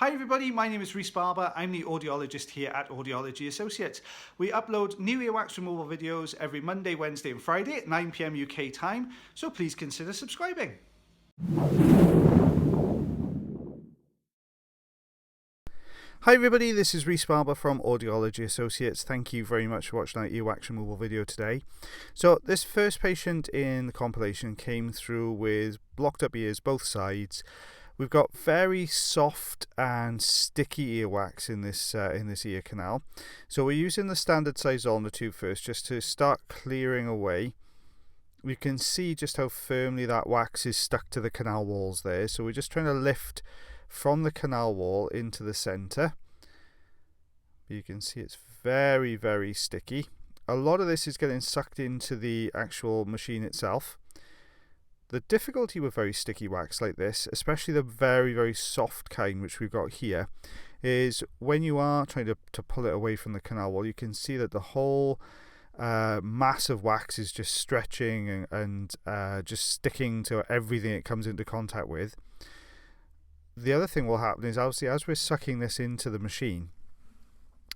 Hi everybody, my name is Rhys Barber. I'm the audiologist here at Audiology Associates. We upload new earwax removal videos every Monday, Wednesday and Friday at 9 PM UK time, so please consider subscribing. Hi everybody, this is Rhys Barber from Audiology Associates. Thank you very much for watching our earwax removal video today. So this first patient in the compilation came through with blocked up ears both sides. We've got very soft and sticky earwax in this ear canal. So we're using the standard size ulnar tube first just to start clearing away. You can see just how firmly that wax is stuck to the canal walls there. So we're just trying to lift from the canal wall into the center. You can see it's very, very sticky. A lot of this is getting sucked into the actual machine itself. The difficulty with very sticky wax like this, especially the very, very soft kind which we've got here, is when you are trying to pull it away from the canal wall, you can see that the whole mass of wax is just stretching and just sticking to everything it comes into contact with. The other thing will happen is, obviously, as we're sucking this into the machine,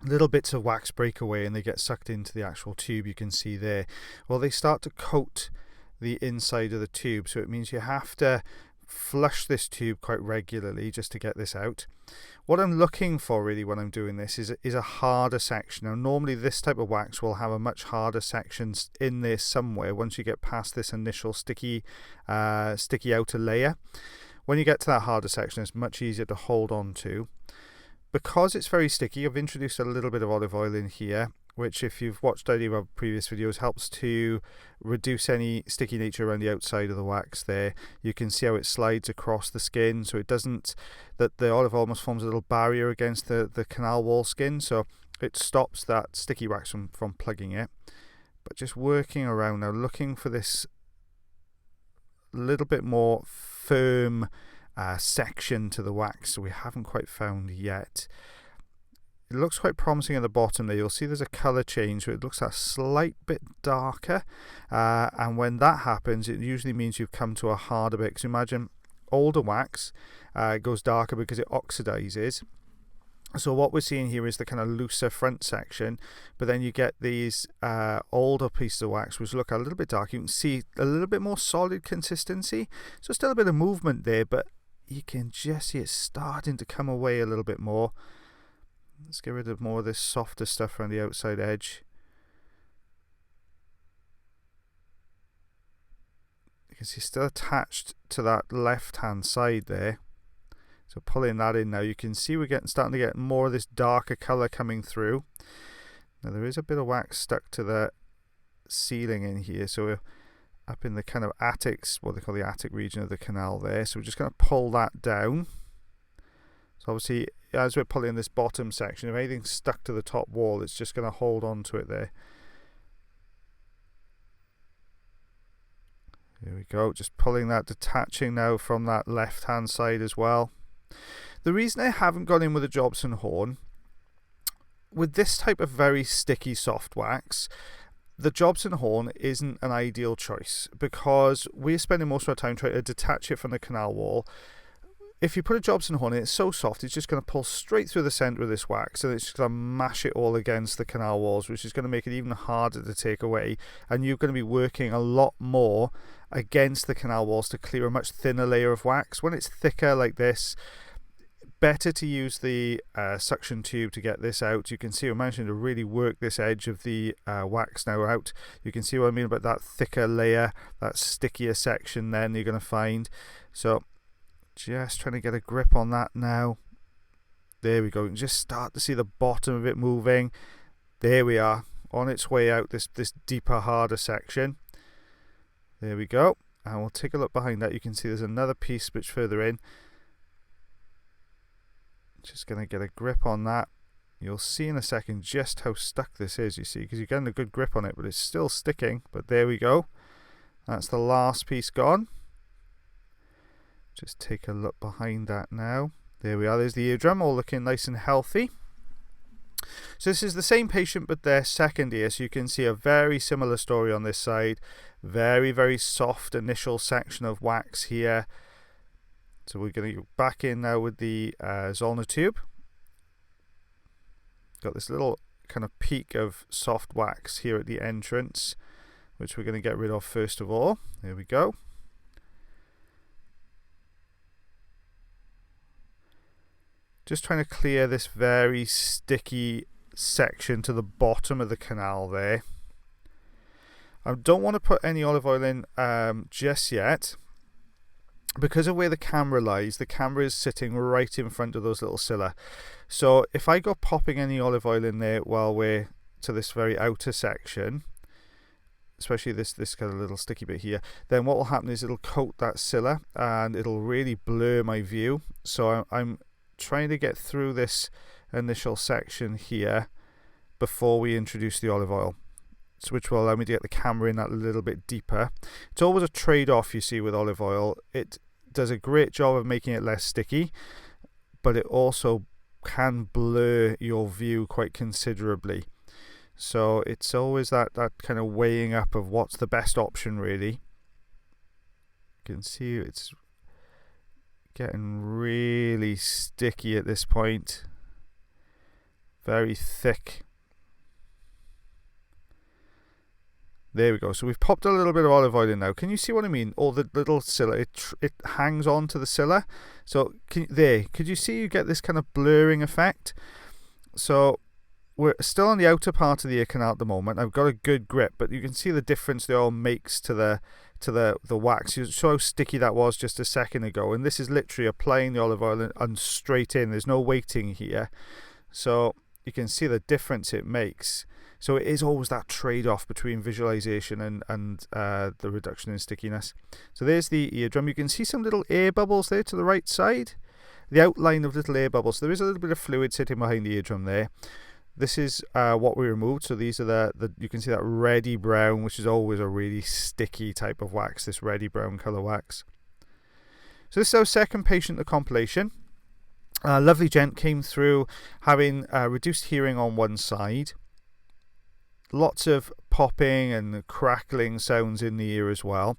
little bits of wax break away and they get sucked into the actual tube. You can see there. Well, they start to coat the inside of the tube, so it means you have to flush this tube quite regularly just to get this out. What I'm looking for really when I'm doing this is a harder section. Now normally this type of wax will have a much harder section in there somewhere once you get past this initial sticky outer layer. When you get to that harder section, it's much easier to hold on to. Because it's very sticky, I've introduced a little bit of olive oil in here, which, if you've watched any of our previous videos, helps to reduce any sticky nature around the outside of the wax there. You can see how it slides across the skin, so it doesn't, that the olive oil almost forms a little barrier against the canal wall skin, so it stops that sticky wax from plugging it. But just working around now, looking for this little bit more firm section to the wax, we haven't quite found yet. It looks quite promising at the bottom there. You'll see there's a colour change, so it looks a slight bit darker, and when that happens it usually means you've come to a harder bit, because imagine older wax goes darker because it oxidizes. So what we're seeing here is the kind of looser front section, but then you get these older pieces of wax which look a little bit dark. You can see a little bit more solid consistency, so still a bit of movement there, but you can just see it starting to come away a little bit more. Let's get rid of more of this softer stuff around the outside edge. You can see it's still attached to that left hand side there. So pulling that in now, you can see we're starting to get more of this darker colour coming through. Now there is a bit of wax stuck to the ceiling in here, so we're up in the kind of attics, what they call the attic region of the canal there. So we're just going to pull that down. So obviously, as we're pulling this bottom section, if anything's stuck to the top wall, it's just going to hold on to it there. There we go, just pulling that, detaching now from that left hand side as well. The reason I haven't gone in with a Jobson horn, with this type of very sticky soft wax, the Jobson horn isn't an ideal choice, because we're spending most of our time trying to detach it from the canal wall. If you put a Jobson horn in, it's so soft, it's just going to pull straight through the centre of this wax, and it's just going to mash it all against the canal walls, which is going to make it even harder to take away, and you're going to be working a lot more against the canal walls to clear a much thinner layer of wax. When it's thicker like this, better to use the suction tube to get this out. You can see we're managing to really work this edge of the wax now out. You can see what I mean about that thicker layer, that stickier section then you're going to find. So just trying to get a grip on that now. There we go. You can just start to see the bottom of it moving. There we are, on its way out, this deeper, harder section. There we go. And we'll take a look behind that. You can see there's another piece which further in. Just going to get a grip on that. You'll see in a second just how stuck this is, you see, because you're getting a good grip on it, but it's still sticking. But there we go. That's the last piece gone. Just take a look behind that now. There we are, there's the eardrum, all looking nice and healthy. So this is the same patient but their second ear, so you can see a very similar story on this side. Very, very soft initial section of wax here. So we're going to go back in now with the Zollner tube. Got this little kind of peak of soft wax here at the entrance, which we're going to get rid of first of all. There we go. Just trying to clear this very sticky section to the bottom of the canal there. I don't want to put any olive oil in just yet. Because of where the camera lies, the camera is sitting right in front of those little cilia. So if I go popping any olive oil in there while we're to this very outer section, especially this kind of little sticky bit here, then what will happen is it'll coat that cilia and it'll really blur my view. So I'm trying to get through this initial section here before we introduce the olive oil, so which will allow me to get the camera in that little bit deeper. It's always a trade-off, you see, with olive oil. It does a great job of making it less sticky, but it also can blur your view quite considerably. So it's always that kind of weighing up of what's the best option, really. You can see it's getting really sticky at this point. Very thick. There we go. So we've popped a little bit of olive oil in now. Can you see what I mean? All the little cilia, it hangs on to the cilia. So could you see you get this kind of blurring effect? So we're still on the outer part of the ear canal at the moment. I've got a good grip, but you can see the difference the oil makes to the wax. You saw how sticky that was just a second ago, and this is literally applying the olive oil and straight in. There's no waiting here. So you can see the difference it makes. So it is always that trade-off between visualization and the reduction in stickiness. So there's the eardrum. You can see some little air bubbles there to the right side. The outline of little air bubbles. There is a little bit of fluid sitting behind the eardrum there. This is what we removed. So these are you can see that reddy brown, which is always a really sticky type of wax, this reddy brown colour wax. So this is our second patient, the compilation. A lovely gent came through having reduced hearing on one side. Lots of popping and crackling sounds in the ear as well.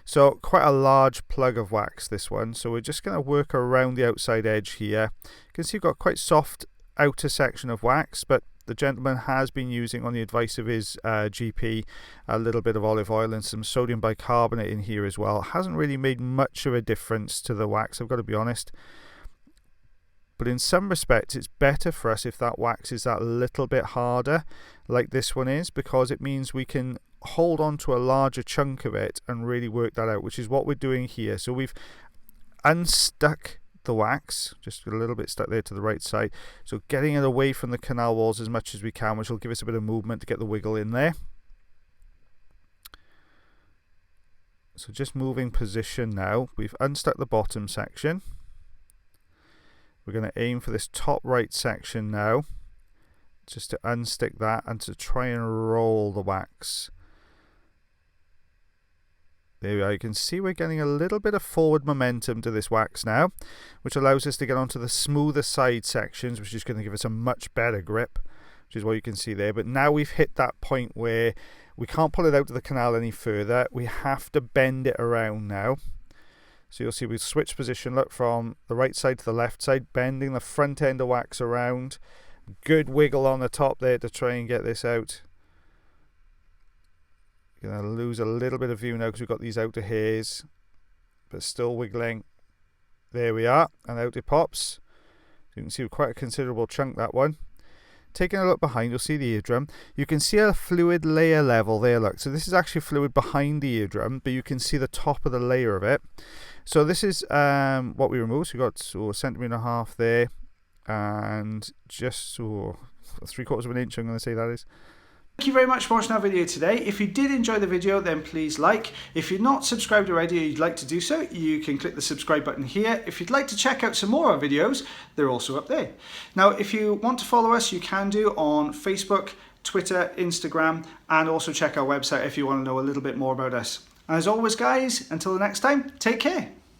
So quite a large plug of wax, this one. So we're just going to work around the outside edge here. You can see we've got quite soft outer section of wax, but the gentleman has been using, on the advice of his GP, a little bit of olive oil and some sodium bicarbonate in here as well. Hasn't really made much of a difference to the wax, I've got to be honest. But in some respects, it's better for us if that wax is that little bit harder, like this one is, because it means we can hold on to a larger chunk of it and really work that out, which is what we're doing here. So we've unstuck the wax, just a little bit stuck there to the right side. So getting it away from the canal walls as much as we can, which will give us a bit of movement to get the wiggle in there. So just moving position now. We've unstuck the bottom section. We're going to aim for this top right section now, just to unstick that and to try and roll the wax. There we are. You can see we're getting a little bit of forward momentum to this wax now, which allows us to get onto the smoother side sections, which is going to give us a much better grip, which is what you can see there. But now we've hit that point where we can't pull it out of the canal any further. We have to bend it around now. So you'll see we switch position, look from the right side to the left side, bending the front end of wax around. Good wiggle on the top there to try and get this out. You're going to lose a little bit of view now because we've got these outer hairs, but still wiggling. There we are, and out it pops. You can see quite a considerable chunk, that one. Taking a look behind, you'll see the eardrum. You can see a fluid layer level there, look. So this is actually fluid behind the eardrum, but you can see the top of the layer of it. So this is what we removed. So we've got a centimetre and a half there, and just 3/4 of an inch, I'm going to say that is. Thank you very much for watching our video today. If you did enjoy the video, then please like. If you're not subscribed already or you'd like to do so, you can click the subscribe button here. If you'd like to check out some more of our videos, they're also up there. Now, if you want to follow us, you can do on Facebook, Twitter, Instagram, and also check our website if you want to know a little bit more about us. As always, guys, until the next time, take care.